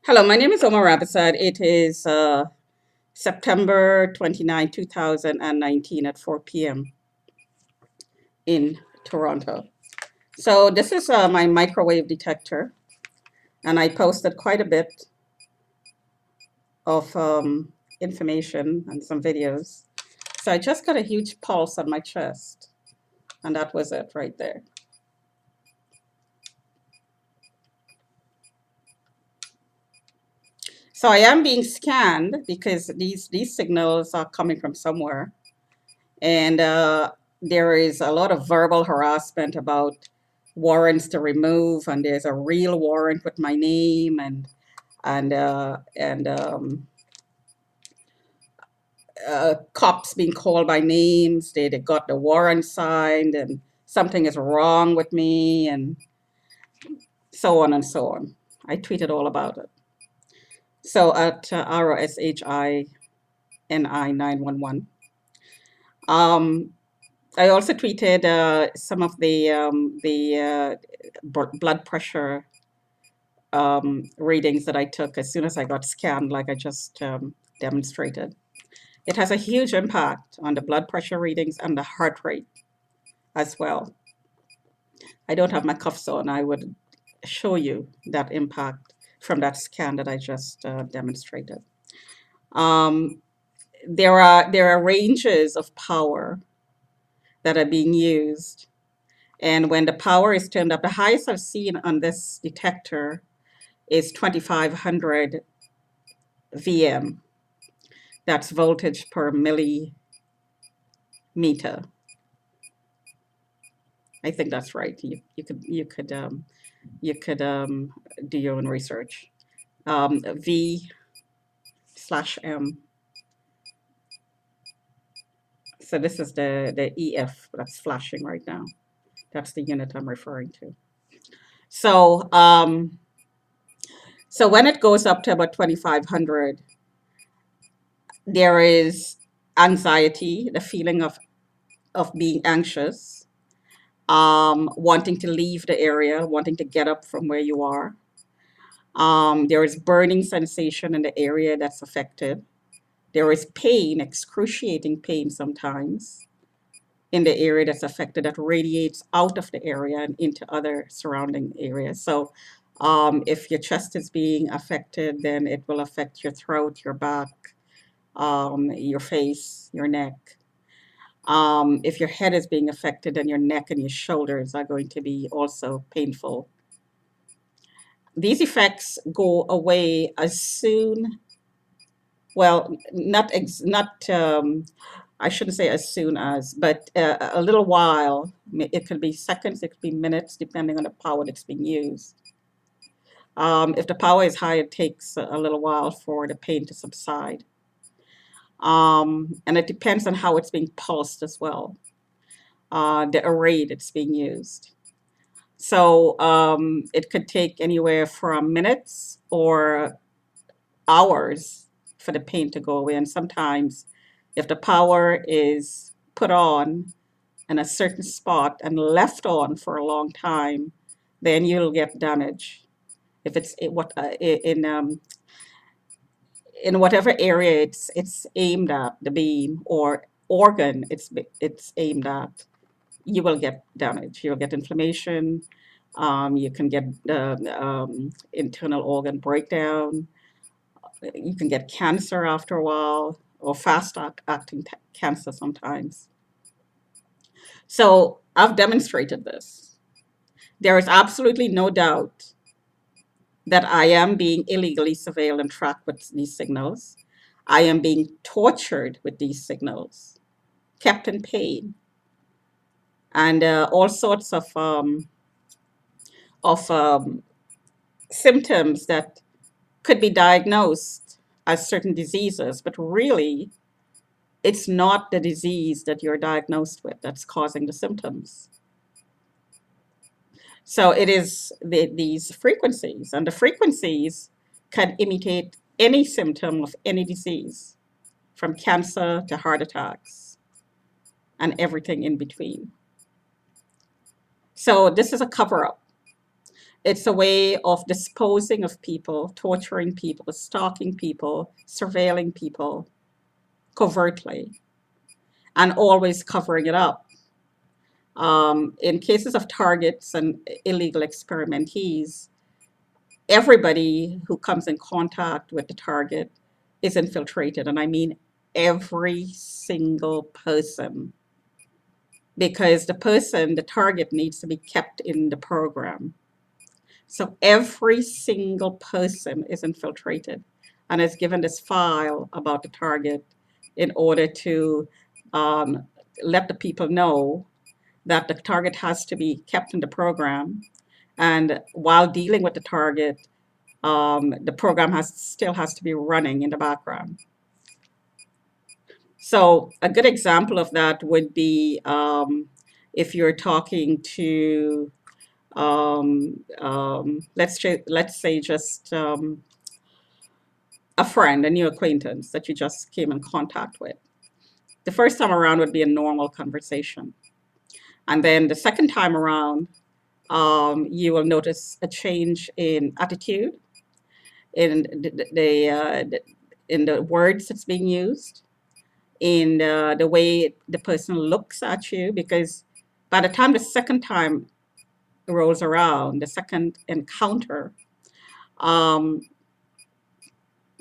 Hello, my name is Omar Rabasad. It is September 29, 2019 at 4 p.m. in Toronto. So this is my microwave detector, and I posted quite a bit of information and some videos. So I just got a huge pulse on my chest, and that was it right there. So I am being scanned because these signals are coming from somewhere. And there is a lot of verbal harassment about warrants to remove, and there's a real warrant with my name, and cops being called by names. They got the warrant signed, and something is wrong with me, and so on and so on. I tweeted all about it. So at ROSHINI 911. Um, I also tweeted some of the blood pressure readings that I took as soon as I got scanned, like I just demonstrated. It has a huge impact on the blood pressure readings and the heart rate as well. I don't have my cuffs on. I would show you that impact from that scan that I just demonstrated. Um, there are ranges of power that are being used. And when the power is turned up, the highest I've seen on this detector is 2500 VM. That's voltage per millimeter. I think that's right. You could do your own research. V/M. So this is the EF that's flashing right now. That's the unit I'm referring to. So so when it goes up to about 2500, there is anxiety, the feeling of being anxious, wanting to leave the area, wanting to get up from where you are. There is burning sensation in the area that's affected. There is pain, excruciating pain sometimes in the area that's affected that radiates out of the area and into other surrounding areas. So if your chest is being affected, then it will affect your throat, your back, your face, your neck. If your head is being affected, then your neck and your shoulders are going to be also painful. These effects go away as soon, well, not, I shouldn't say as soon as, but a little while. It could be seconds, it could be minutes, depending on the power that's being used. If the power is high, it takes a little while for the pain to subside. And it depends on how it's being pulsed as well, the array that's being used. So it could take anywhere from minutes or hours for the pain to go away. And sometimes, if the power is put on in a certain spot and left on for a long time, then you'll get damage. If it's in whatever area it's aimed at, the beam or organ it's aimed at, you will get damage. You'll get inflammation. You can get internal organ breakdown. You can get cancer after a while, or fast acting cancer sometimes. So I've demonstrated this. There is absolutely no doubt that I am being illegally surveilled and tracked with these signals. I am being tortured with these signals, kept in pain, and all sorts of symptoms that could be diagnosed as certain diseases, but really it's not the disease that you're diagnosed with that's causing the symptoms. So it is these frequencies, and the frequencies can imitate any symptom of any disease, from cancer to heart attacks and everything in between. So this is a cover up. It's a way of disposing of people, torturing people, stalking people, surveilling people covertly, and always covering it up. In cases of targets and illegal experimentees, everybody who comes in contact with the target is infiltrated. And I mean every single person, because the person, the target, needs to be kept in the program. So every single person is infiltrated and is given this file about the target in order to um, let the people know that the target has to be kept in the program. And while dealing with the target, the program still has to be running in the background. So a good example of that would be if you're talking to, let's say just a friend, a new acquaintance that you just came in contact with. The first time around would be a normal conversation. And then the second time around, you will notice a change in attitude, in in the words that's being used, in the way the person looks at you, because by the time the second time rolls around, the second encounter, um,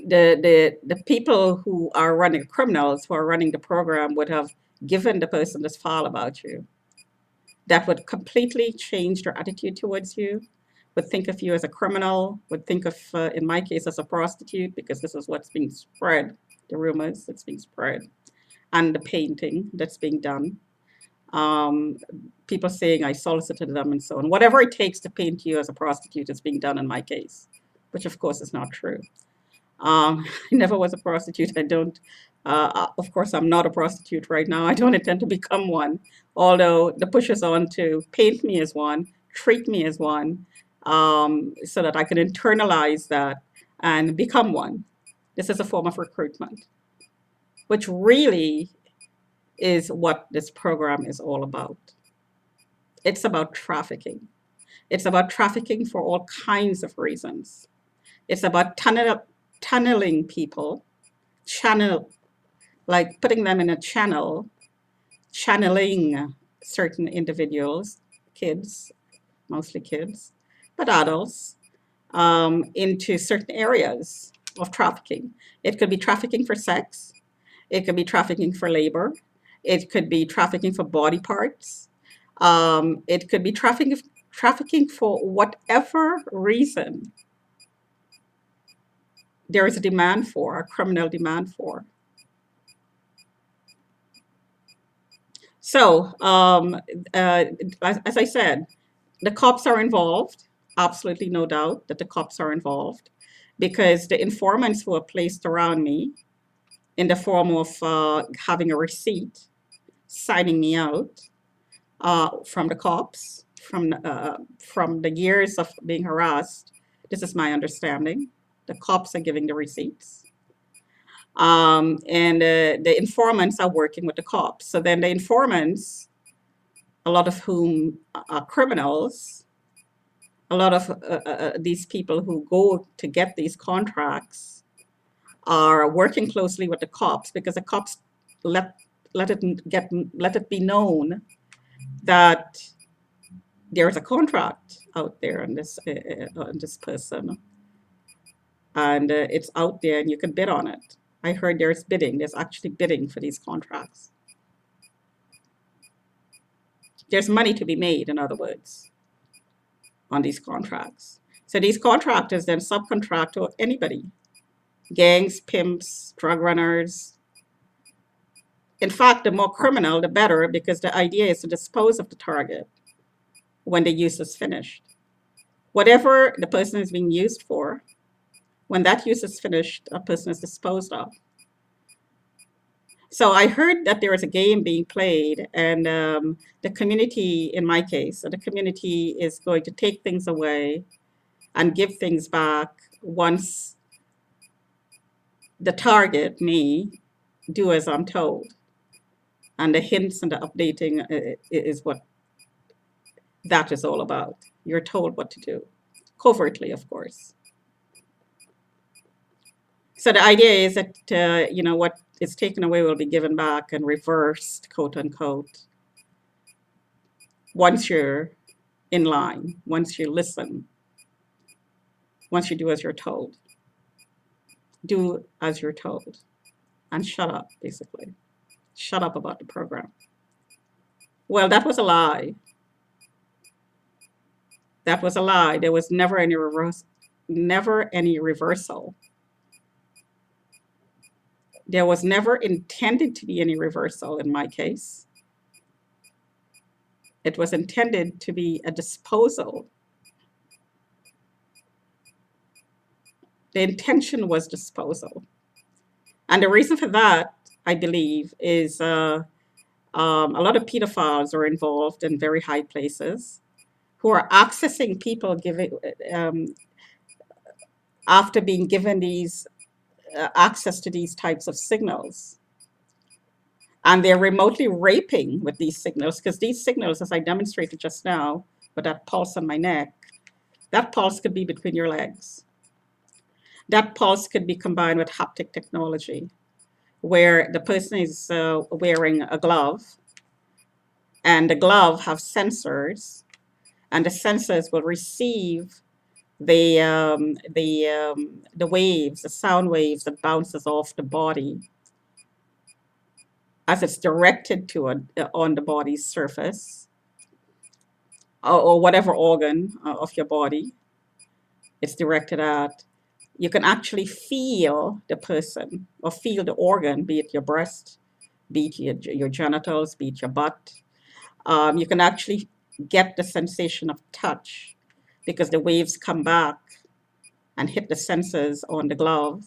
the people who are running, criminals who are running the program, would have given the person this file about you. That would completely change their attitude towards you, would think of you as a criminal, would think of, in my case, as a prostitute, because this is what's being spread, the rumors that's being spread, and the painting that's being done. Um, People saying I solicited them and so on. Whatever it takes to paint you as a prostitute is being done in my case, which of course is not true. I never was a prostitute. I don't, of course, I'm not a prostitute right now. I don't intend to become one, although the push is on to paint me as one, treat me as one, so that I can internalize that and become one. This is a form of recruitment, which really is what this program is all about. It's about trafficking. It's about trafficking for all kinds of reasons. It's about tunneling people, channel, like putting them in a channel, channeling certain individuals, kids, mostly kids, but adults, into certain areas of trafficking. It could be trafficking for sex. It could be trafficking for labor. It could be trafficking for body parts. It could be trafficking for whatever reason there is a demand for, a criminal demand for. So, as I said, the cops are involved. Absolutely no doubt that the cops are involved, because the informants who are placed around me in the form of having a receipt, signing me out from the cops, from the years of being harassed. This is my understanding. The cops are giving the receipts. And the informants are working with the cops. So then the informants, a lot of whom are criminals, a lot of these people who go to get these contracts are working closely with the cops, because the cops let let it be known that there's a contract out there on this person, and it's out there and you can bid on it. I heard there's bidding. There's actually bidding for these contracts. There's money to be made, in other words, on these contracts. So these contractors then subcontract to anybody, gangs, pimps, drug runners. In fact, the more criminal, the better, because the idea is to dispose of the target when the use is finished. Whatever the person is being used for, when that use is finished, a person is disposed of. So I heard that there is a game being played, and the community, in my case, the community is going to take things away and give things back once the target, me, do as I'm told. And the hints and the updating is what that is all about. You're told what to do. covertly, of course. So the idea is that, what is taken away will be given back and reversed, quote unquote, once you're in line, once you listen, once you do as you're told. Do as you're told and shut up, basically. Shut up about the program. Well, that was a lie. That was a lie. There was never any reversal. There was never intended to be any reversal in my case. It was intended to be a disposal. The intention was disposal. And the reason for that, I believe, is a lot of pedophiles are involved in very high places who are accessing people giving after being given these access to these types of signals. And they're remotely raping with these signals because these signals, as I demonstrated just now, with that pulse on my neck, that pulse could be between your legs. That pulse could be combined with haptic technology, where the person is wearing a glove, and the glove have sensors, and the sensors will receive the waves, the sound waves that bounces off the body as it's directed to on the body's surface, or whatever organ of your body it's directed at. You can actually feel the person or feel the organ, be it your breast, be it your genitals, be it your butt. You can actually get the sensation of touch because the waves come back and hit the sensors on the glove